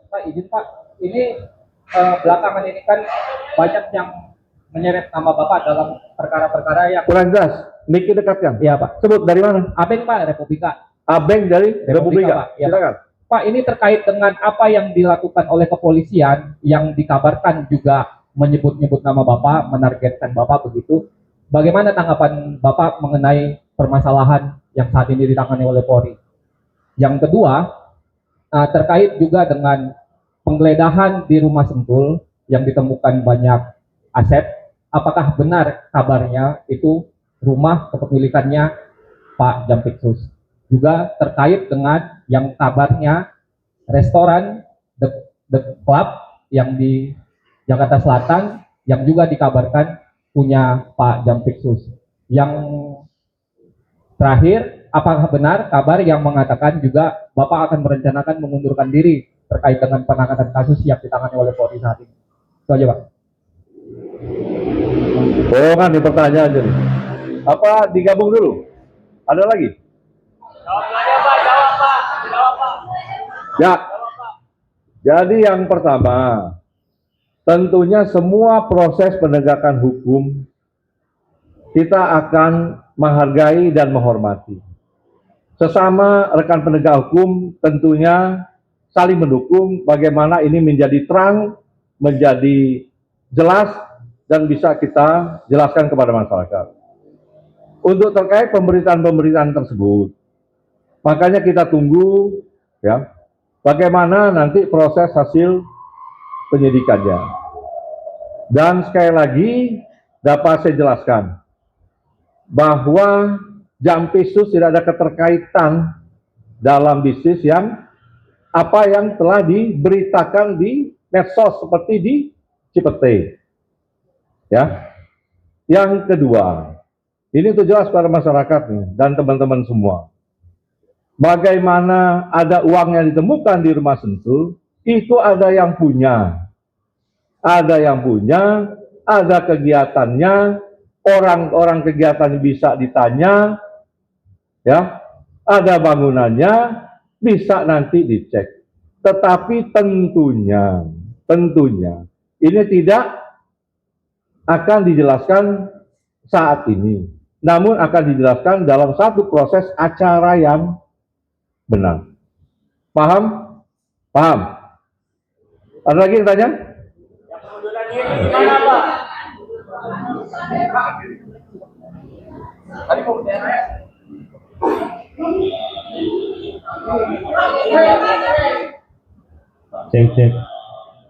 Pak, izin Pak, ini belakangan ini kan banyak yang menyeret nama Bapak dalam perkara-perkara yang Kurang jelas. Miki dekatkan. Iya Pak. Sebut dari mana? Abeng Pak, Republika. Abeng dari Republika. Pak. Ya, Silakan. Pak, ini terkait dengan apa yang dilakukan oleh kepolisian yang dikabarkan juga menyebut-nyebut nama Bapak, menargetkan Bapak begitu. Bagaimana tanggapan Bapak mengenai permasalahan yang saat ini ditangani oleh Polri? Yang kedua, terkait juga dengan penggeledahan di rumah Sentul yang ditemukan banyak aset, apakah benar kabarnya itu rumah kepemilikannya Pak Jampitsus? Juga terkait dengan yang kabarnya restoran The Club yang di Jakarta Selatan yang juga dikabarkan punya Pak Jampitsus. Yang terakhir, apakah benar kabar yang mengatakan juga Bapak akan merencanakan mengundurkan diri terkait dengan penanganan kasus yang ditangani oleh Polri saat ini? Itu aja Pak. Bohongan nih pertanyaan aja nih. Apa digabung dulu? Ada lagi? Jawab Pak, jawab Pak, jawab Pak. Ya. Jadi yang pertama, tentunya semua proses penegakan hukum kita akan menghargai dan menghormati. Sesama rekan penegak hukum tentunya saling mendukung bagaimana ini menjadi terang, menjadi jelas, dan bisa kita jelaskan kepada masyarakat. Untuk terkait pemberitaan-pemberitaan tersebut, makanya kita tunggu ya bagaimana nanti proses hasil penyidikannya. Dan sekali lagi dapat saya jelaskan bahwa Jampitsus tidak ada keterkaitan dalam bisnis yang apa yang telah diberitakan di medsos seperti di Cipete. Ya. Yang kedua, ini untuk jelas pada masyarakat nih, dan teman-teman semua. Bagaimana ada uang yang ditemukan di rumah Sentul, itu ada yang punya. Ada yang punya, ada kegiatannya, orang-orang kegiatan bisa ditanya, ya, ada bangunannya, bisa nanti dicek. Tetapi tentunya, ini tidak akan dijelaskan saat ini. Namun akan dijelaskan dalam satu proses acara yang benar. Paham? Paham? Ada lagi yang tanya? Yang pengunduran diri gimana Pak? Tadi mau Cek.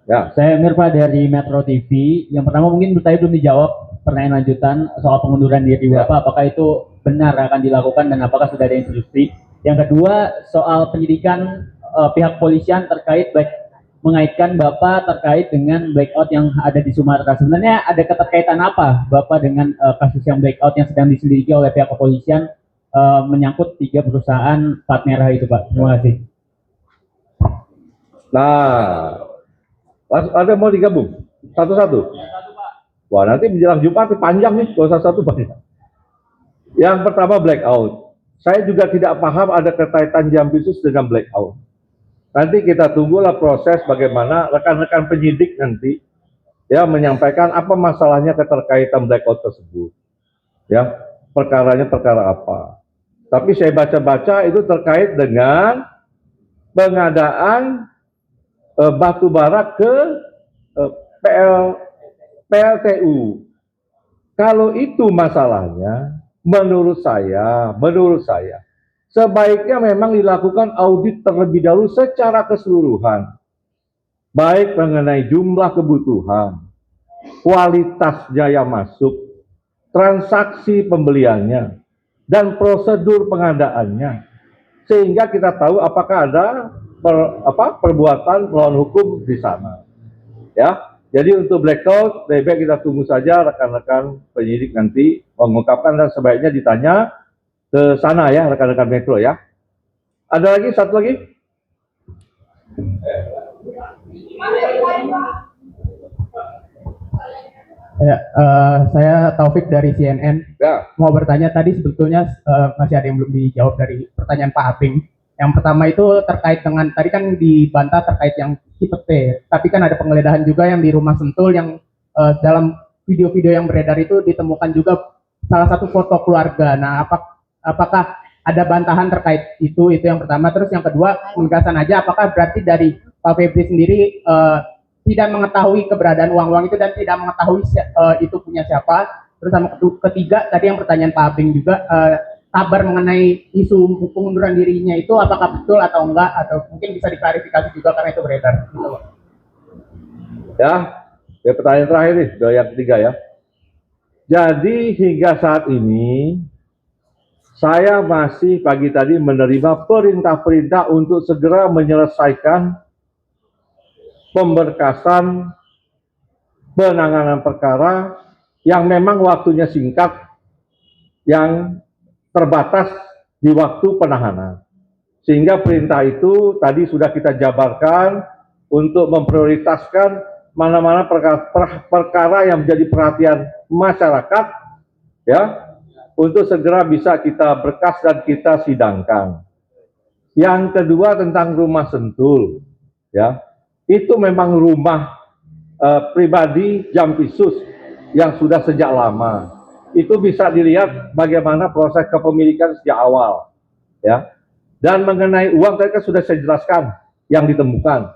Ya. Saya Mirpa dari Metro TV. Yang pertama mungkin tadi belum dijawab pertanyaan lanjutan soal pengunduran diri Bapak. Apakah itu benar akan dilakukan dan apakah sudah ada instruksi? Yang kedua soal penyidikan pihak polisian terkait mengaitkan Bapak terkait dengan blackout yang ada di Sumatera. Sebenarnya ada keterkaitan apa Bapak dengan kasus yang blackout yang sedang diselidiki oleh pihak kepolisian menyangkut 3 perusahaan plat merah itu Pak? Terima kasih. Nah, ada mau digabung satu-satu? Wah, nanti menjelang Jumat panjang nih, kalau satu banyak. Yang pertama blackout. Saya juga tidak paham ada kaitan Jampitsus dengan blackout. Nanti kita tunggulah proses bagaimana rekan-rekan penyidik nanti ya menyampaikan apa masalahnya keterkaitan blackout tersebut. Ya, perkaranya perkara apa. Tapi saya baca-baca itu terkait dengan pengadaan batu bara ke PLTU. Kalau itu masalahnya, menurut saya, sebaiknya memang dilakukan audit terlebih dahulu secara keseluruhan. Baik mengenai jumlah kebutuhan, kualitasnya yang masuk, transaksi pembeliannya, dan prosedur pengadaannya. Sehingga kita tahu apakah ada perbuatan melawan hukum di sana. Ya. Jadi untuk blackout, lebih baik kita tunggu saja rekan-rekan penyidik nanti mengungkapkan dan sebaiknya ditanya ke sana ya rekan-rekan Metro ya. Ada lagi satu lagi? Ya, saya Taufik dari CNN. Ya. Mau bertanya tadi sebetulnya masih ada yang belum dijawab dari pertanyaan Pak Aping. Yang pertama itu terkait dengan tadi kan dibantah terkait yang tipe P, tapi kan ada penggeledahan juga yang di rumah Sentul yang dalam video-video yang beredar itu ditemukan juga salah satu foto keluarga. Nah, apakah ada bantahan terkait itu yang pertama. Terus yang kedua, penegasan aja apakah berarti dari Pak Febri sendiri tidak mengetahui keberadaan uang-uang itu dan tidak mengetahui itu punya siapa. Terus sama ketiga tadi yang pertanyaan Pak Abing juga, kabar mengenai isu pengunduran dirinya itu apakah betul atau enggak, atau mungkin bisa diklarifikasi juga karena itu beredar. Gitu. Ya, pertanyaan terakhir nih, yang ketiga ya. Jadi hingga saat ini saya masih pagi tadi menerima perintah-perintah untuk segera menyelesaikan pemberkasan penanganan perkara yang memang waktunya singkat, yang terbatas di waktu penahanan. Sehingga perintah itu tadi sudah kita jabarkan untuk memprioritaskan mana-mana perkara yang menjadi perhatian masyarakat, ya, untuk segera bisa kita berkas dan kita sidangkan. Yang kedua tentang rumah Sentul, ya, itu memang rumah pribadi Jampisus yang sudah sejak lama. Itu bisa dilihat bagaimana proses kepemilikan sejak awal, ya. Dan mengenai uang tadi kan sudah saya jelaskan yang ditemukan,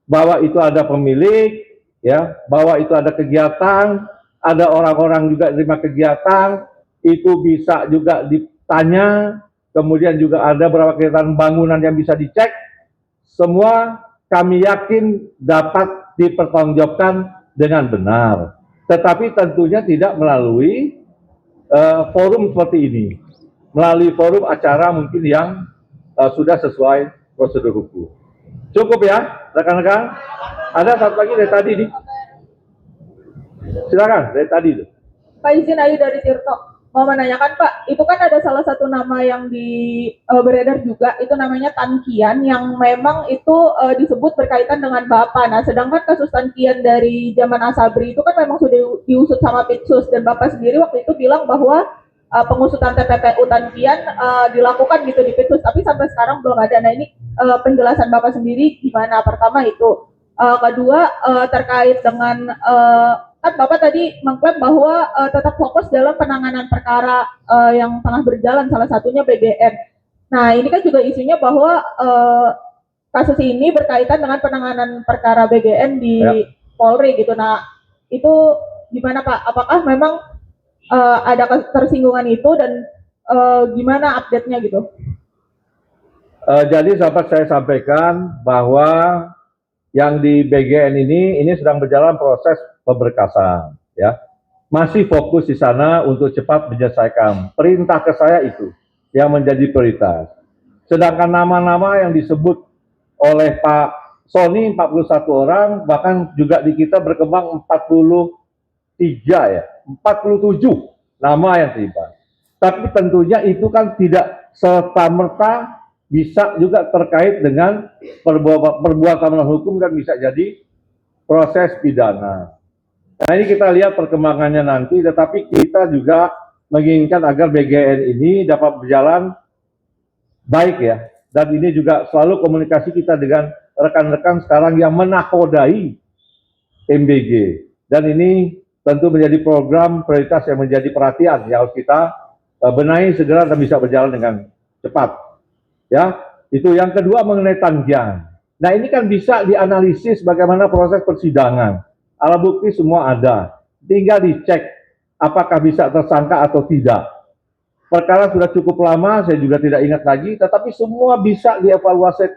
bahwa itu ada pemilik, ya, bahwa itu ada kegiatan, ada orang-orang juga terima kegiatan, itu bisa juga ditanya, kemudian juga ada beberapa kegiatan bangunan yang bisa dicek, semua kami yakin dapat dipertanggungjawabkan dengan benar. Tetapi tentunya tidak melalui forum seperti ini, melalui forum acara mungkin yang sudah sesuai prosedur hukum. Cukup ya, rekan-rekan? Ada satu lagi dari tadi nih. Silakan, dari tadi tuh. Pak, izin Ayu dari Tirto. Mau menanyakan Pak, itu kan ada salah satu nama yang beredar juga, itu namanya Tan Kian, yang memang itu disebut berkaitan dengan Bapak. Nah, sedangkan kasus Tan Kian dari zaman Asabri itu kan memang sudah diusut sama Pitsus, dan Bapak sendiri waktu itu bilang bahwa pengusutan TPPU Tan Kian dilakukan gitu di Pitsus, tapi sampai sekarang belum ada. Nah, ini penjelasan Bapak sendiri gimana? Pertama itu. Kedua, terkait dengan kan Bapak tadi mengklaim bahwa tetap fokus dalam penanganan perkara yang tengah berjalan, salah satunya BGN. Nah, ini kan juga isunya bahwa kasus ini berkaitan dengan penanganan perkara BGN di Polri gitu. Nah, itu gimana Pak? Apakah memang ada ketersinggungan itu, dan gimana update-nya gitu? Jadi dapat saya sampaikan bahwa yang di BGN ini sedang berjalan proses pemberkasan, ya. Masih fokus di sana untuk cepat menyelesaikan. Perintah ke saya itu yang menjadi prioritas. Sedangkan nama-nama yang disebut oleh Pak Sony 41 orang, bahkan juga di kita berkembang 43 ya, 47 nama yang terlibat. Tapi tentunya itu kan tidak serta-merta bisa juga terkait dengan perbuatan melawan hukum, dan bisa jadi proses pidana. Nah, ini kita lihat perkembangannya nanti, tetapi kita juga menginginkan agar BGN ini dapat berjalan baik ya. Dan ini juga selalu komunikasi kita dengan rekan-rekan sekarang yang menakodai MBG. Dan ini tentu menjadi program prioritas yang menjadi perhatian yang harus kita benahi segera dan bisa berjalan dengan cepat. Ya, itu yang kedua mengenai Tan Kian. Nah, ini kan bisa dianalisis bagaimana proses persidangan. Alat bukti semua ada. Tinggal dicek apakah bisa tersangka atau tidak. Perkara sudah cukup lama, saya juga tidak ingat lagi, tetapi semua bisa dievaluasi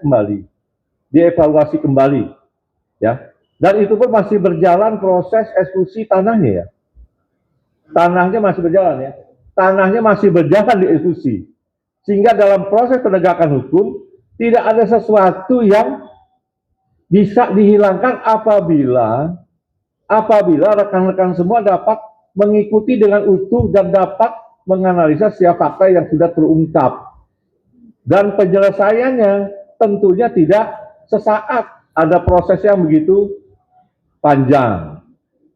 kembali. Ya. Dan itu pun masih berjalan proses eksekusi tanahnya ya. Tanahnya masih berjalan ya. Tanahnya masih berjalan dieksekusi. Sehingga dalam proses penegakan hukum tidak ada sesuatu yang bisa dihilangkan apabila rekan-rekan semua dapat mengikuti dengan utuh dan dapat menganalisa setiap fakta yang sudah terungkap. Dan penyelesaiannya tentunya tidak sesaat, ada proses yang begitu panjang.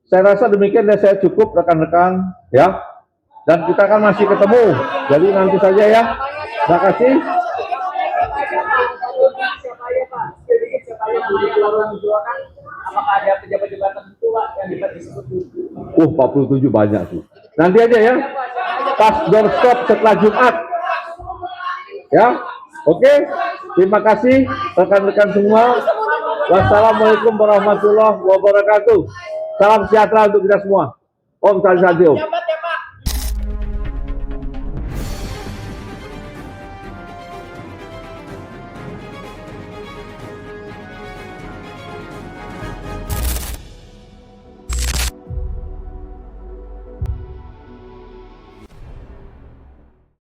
Saya rasa demikian dan saya cukup rekan-rekan ya. Dan kita kan masih ketemu. Jadi nanti saja ya. Terima kasih. Siapa aja Pak? Sedikit siapa aja namanya kalau yang dijualkan? Apakah ada pejabat-pejabat tertentu Pak yang disebut? 47 banyak tuh. Nanti aja ya. Pas doorstop setelah Jumat. Ya. Oke. Terima kasih rekan-rekan semua. Wassalamualaikum warahmatullahi wabarakatuh. Salam sejahtera untuk kita semua. Om Swastiastu.